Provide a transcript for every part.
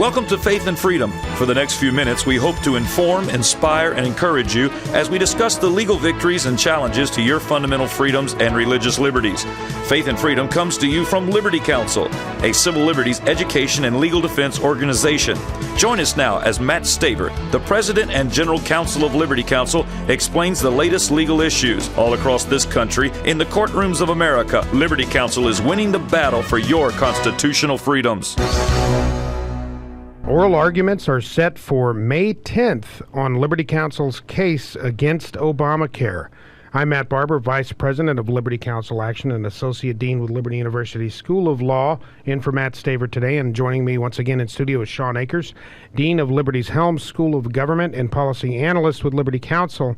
Welcome to Faith and Freedom. For the next few minutes, we hope to inform, inspire, and encourage you as we discuss the legal victories and challenges to your fundamental freedoms and religious liberties. Faith and Freedom comes to you from Liberty Counsel, a civil liberties education and legal defense organization. Join us now as Matt Staver, the President and General Counsel of Liberty Counsel, explains the latest legal issues all across this country in the courtrooms of America. Liberty Counsel is winning the battle for your constitutional freedoms. Oral arguments are set for May 10th on Liberty Counsel's case against Obamacare. I'm Matt Barber, Vice President of Liberty Counsel Action and Associate Dean with Liberty University School of Law, in for Matt Staver today. And joining me once again in studio is Shawn Akers, Dean of Liberty's Helms School of Government and Policy Analyst with Liberty Counsel.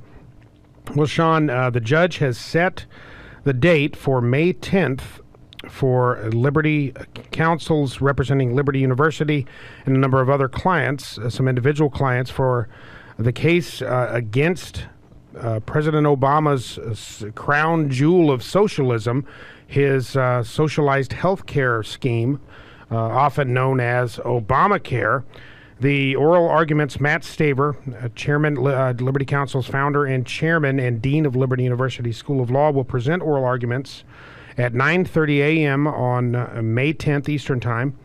Well, Shawn, the judge has set the date for May 10th for Liberty Counsels representing Liberty University and a number of other clients, some individual clients, for the case against President Obama's crown jewel of socialism, his socialized health care scheme, often known as ObamaCare. The oral arguments, Matt Staver, Chairman, Liberty Counsel's founder and Chairman and Dean of Liberty University School of Law, will present oral arguments at 9:30 a.m. on May 10th Eastern Time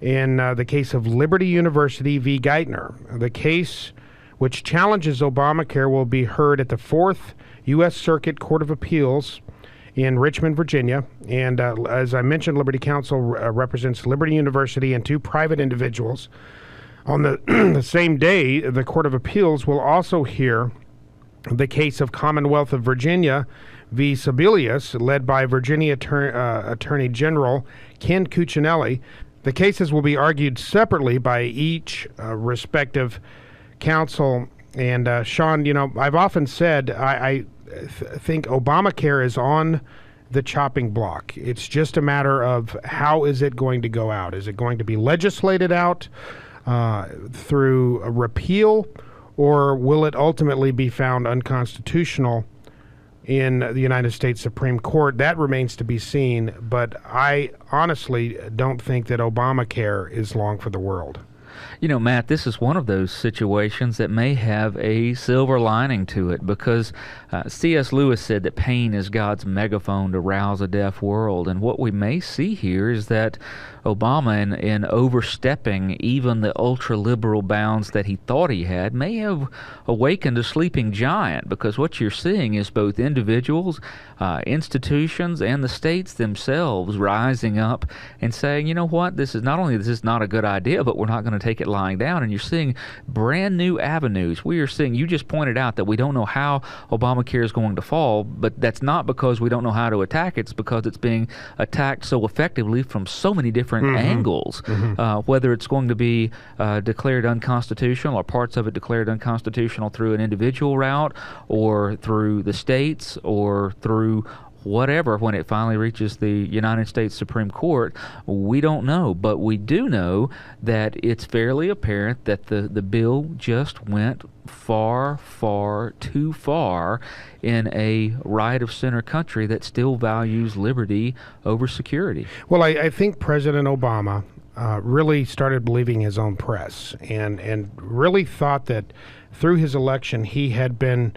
in the case of Liberty University v. Geithner. The case, which challenges Obamacare, will be heard at the 4th U.S. Circuit Court of Appeals in Richmond, Virginia. And as I mentioned, Liberty Counsel represents Liberty University and two private individuals. On the same day, the Court of Appeals will also hear the case of Commonwealth of Virginia v. Sebelius, led by Virginia Attorney General Ken Cuccinelli. The cases will be argued separately by each respective counsel. And Shawn, I've often said I think Obamacare is on the chopping block. It's just a matter of how is it going to go out? Is it going to be legislated out through a repeal, or will it ultimately be found unconstitutional in the United States Supreme Court? That remains to be seen, but I honestly don't think that Obamacare is long for the world. Matt, this is one of those situations that may have a silver lining to it, because C.S. Lewis said that pain is God's megaphone to rouse a deaf world. And what we may see here is that Obama, in overstepping even the ultra-liberal bounds that he thought he had, may have awakened a sleeping giant, because what you're seeing is both individuals, institutions, and the states themselves rising up and saying, you know what, this is not a good idea, but we're not going to take it lying down. And you're seeing brand new avenues. We are seeing, you just pointed out that we don't know how Obamacare is going to fall, but that's not because we don't know how to attack it. It's because it's being attacked so effectively from so many different angles, whether it's going to be declared unconstitutional or parts of it declared unconstitutional through an individual route or through the states or through whatever, when it finally reaches the United States Supreme Court, we don't know. But we do know that it's fairly apparent that the bill just went far, far too far in a right-of-center country that still values liberty over security. Well, I think President Obama really started believing his own press and really thought that through his election he had been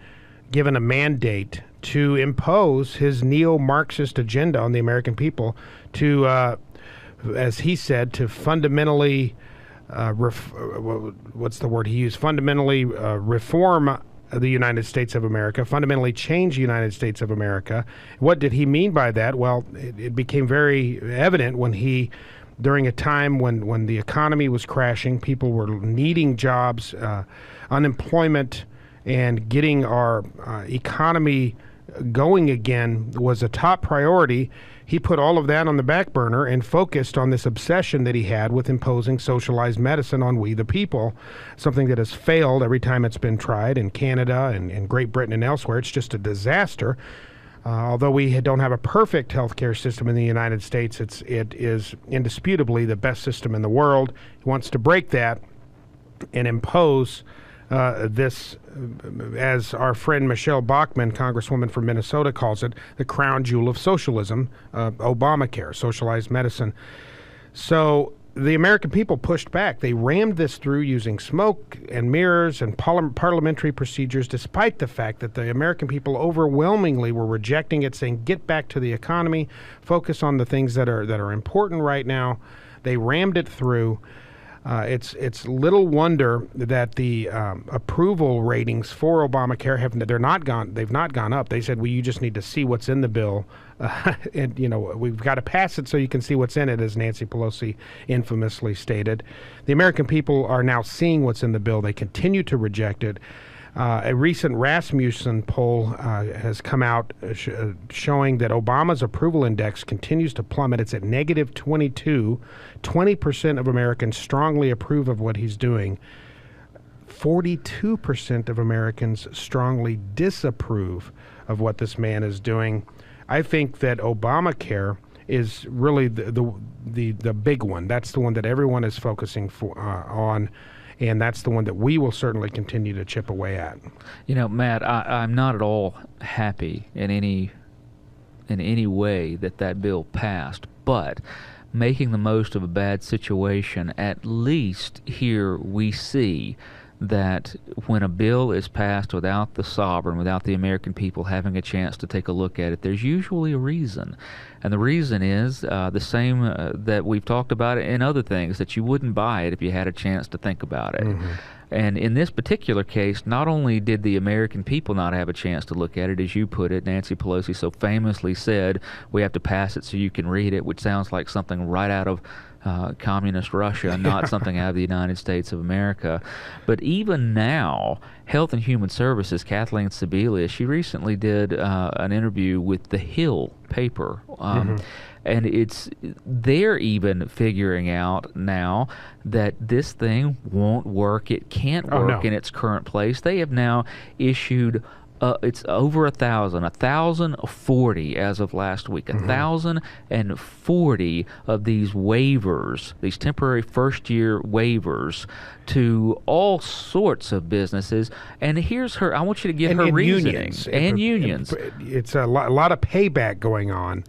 given a mandate to impose his neo-Marxist agenda on the American people, to, as he said, to fundamentally, what's the word he used? Fundamentally reform the United States of America, fundamentally change the United States of America. What did he mean by that? Well, it became very evident when he, during a time when the economy was crashing, people were needing jobs, unemployment, and getting our economy going again was a top priority. He put all of that on the back burner and focused on this obsession that he had with imposing socialized medicine on we the people, something that has failed every time it's been tried in Canada and Great Britain and elsewhere. It's just a disaster. Although we don't have a perfect healthcare system in the United States, it is indisputably the best system in the world. He wants to break that and impose this, as our friend Michelle Bachmann, Congresswoman from Minnesota, calls it, the crown jewel of socialism, Obamacare, socialized medicine. So the American people pushed back. They rammed this through using smoke and mirrors and parliamentary procedures, despite the fact that the American people overwhelmingly were rejecting it, saying, get back to the economy, focus on the things that are important right now. They rammed it through. It's little wonder that the approval ratings for Obamacare they've not gone up. They said, well, you just need to see what's in the bill, and we've got to pass it so you can see what's in it, as Nancy Pelosi infamously stated. The American people are now seeing what's in the bill. They continue to reject it. A recent Rasmussen poll has come out showing that Obama's approval index continues to plummet. It's at negative 22. 20% of Americans strongly approve of what he's doing. 42% of Americans strongly disapprove of what this man is doing. I think that Obamacare is really the big one. That's the one that everyone is focusing on. And that's the one that we will certainly continue to chip away at. Matt, I'm not at all happy in any way that bill passed, but making the most of a bad situation, at least here we see that when a bill is passed without the sovereign, without the American people having a chance to take a look at it, there's usually a reason. And the reason is the same that we've talked about in other things, that you wouldn't buy it if you had a chance to think about it. Mm-hmm. And in this particular case, not only did the American people not have a chance to look at it, as you put it, Nancy Pelosi so famously said, we have to pass it so you can read it, which sounds like something right out of communist Russia, not something out of the United States of America. But even now, Health and Human Services, Kathleen Sebelius, she recently did an interview with The Hill paper. And they're even figuring out now that this thing won't work. It can't work in its current place. They have now issued it's over 1,040 as of last week. 1,040 of these waivers, these temporary first-year waivers, to all sorts of businesses. And here's her. I want you to get her reasoning. Unions. It's a lot of payback going on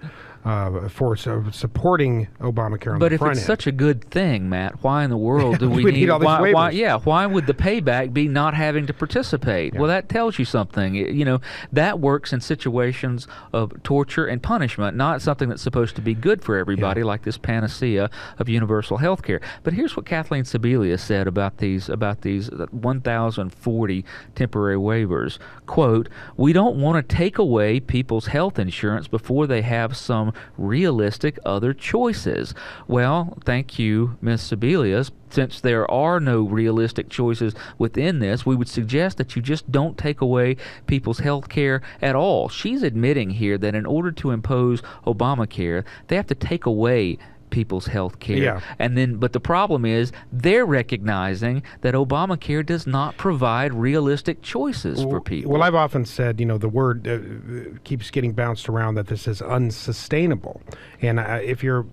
for supporting Obamacare on the front end. But if it's such a good thing, Matt, why in the world do we need all these waivers? Why would the payback be not having to participate? Yeah. Well, that tells you something. That works in situations of torture and punishment, not something that's supposed to be good for everybody, like this panacea of universal health care. But here's what Kathleen Sebelius said about these 1,040 temporary waivers. Quote, "We don't want to take away people's health insurance before they have some realistic other choices." Well, thank you, Ms. Sebelius. Since there are no realistic choices within this, we would suggest that you just don't take away people's health care at all. She's admitting here that in order to impose Obamacare, they have to take away people's health care. Yeah. But the problem is they're recognizing that Obamacare does not provide realistic choices for people. Well, I've often said, the word keeps getting bounced around that this is unsustainable. And if you're,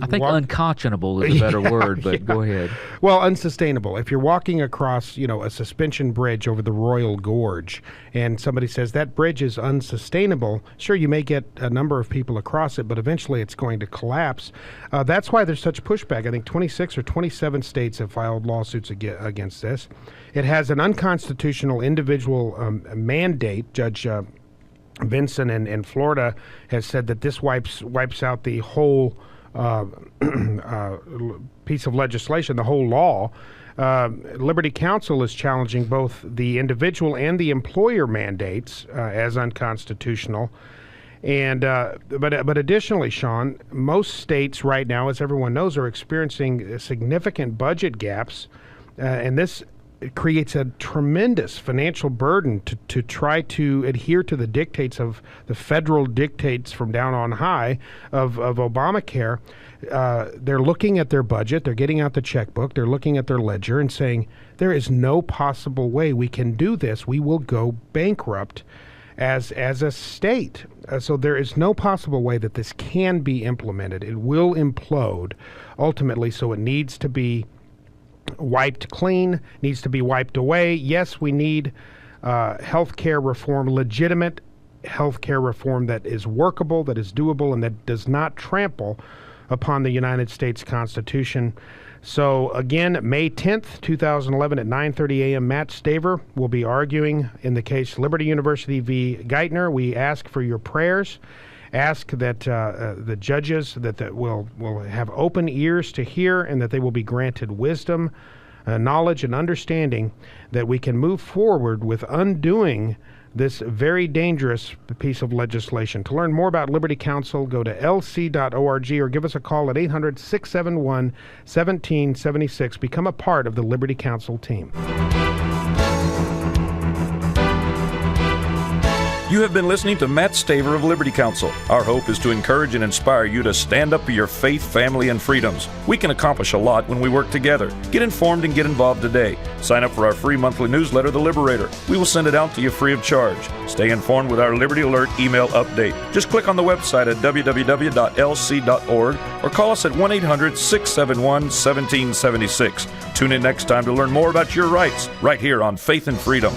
I think unconscionable is a better word, but go ahead. Well, unsustainable. If you're walking across, a suspension bridge over the Royal Gorge and somebody says that bridge is unsustainable, sure, you may get a number of people across it, but eventually it's going to collapse. That's why there's such pushback. I think 26 or 27 states have filed lawsuits against this. It has an unconstitutional individual mandate. Judge Vinson in Florida has said that this wipes out the whole piece of legislation, the whole law. Liberty Counsel is challenging both the individual and the employer mandates as unconstitutional. And but additionally, Shawn, most states right now, as everyone knows, are experiencing significant budget gaps, and this creates a tremendous financial burden to try to adhere to the dictates of the federal dictates from down on high of Obamacare. They're looking at their budget, they're getting out the checkbook, they're looking at their ledger and saying, there is no possible way we can do this. We will go bankrupt as a state. So there is no possible way that this can be implemented. It will implode ultimately, so it needs to be wiped clean, needs to be wiped away. Yes, we need health care reform, legitimate health care reform that is workable, that is doable, and that does not trample upon the United States Constitution. So again, May 10th, 2011 at 9:30 a.m., Matt Staver will be arguing in the case Liberty University v. Geithner. We ask for your prayers. Ask that the judges that will have open ears to hear, and that they will be granted wisdom, knowledge, and understanding, that we can move forward with undoing this very dangerous piece of legislation. To learn more about Liberty Counsel, go to lc.org or give us a call at 800-671-1776. Become a part of the Liberty Counsel team. You have been listening to Matt Staver of Liberty Counsel. Our hope is to encourage and inspire you to stand up for your faith, family, and freedoms. We can accomplish a lot when we work together. Get informed and get involved today. Sign up for our free monthly newsletter, The Liberator. We will send it out to you free of charge. Stay informed with our Liberty Alert email update. Just click on the website at www.lc.org or call us at 1-800-671-1776. Tune in next time to learn more about your rights right here on Faith and Freedom.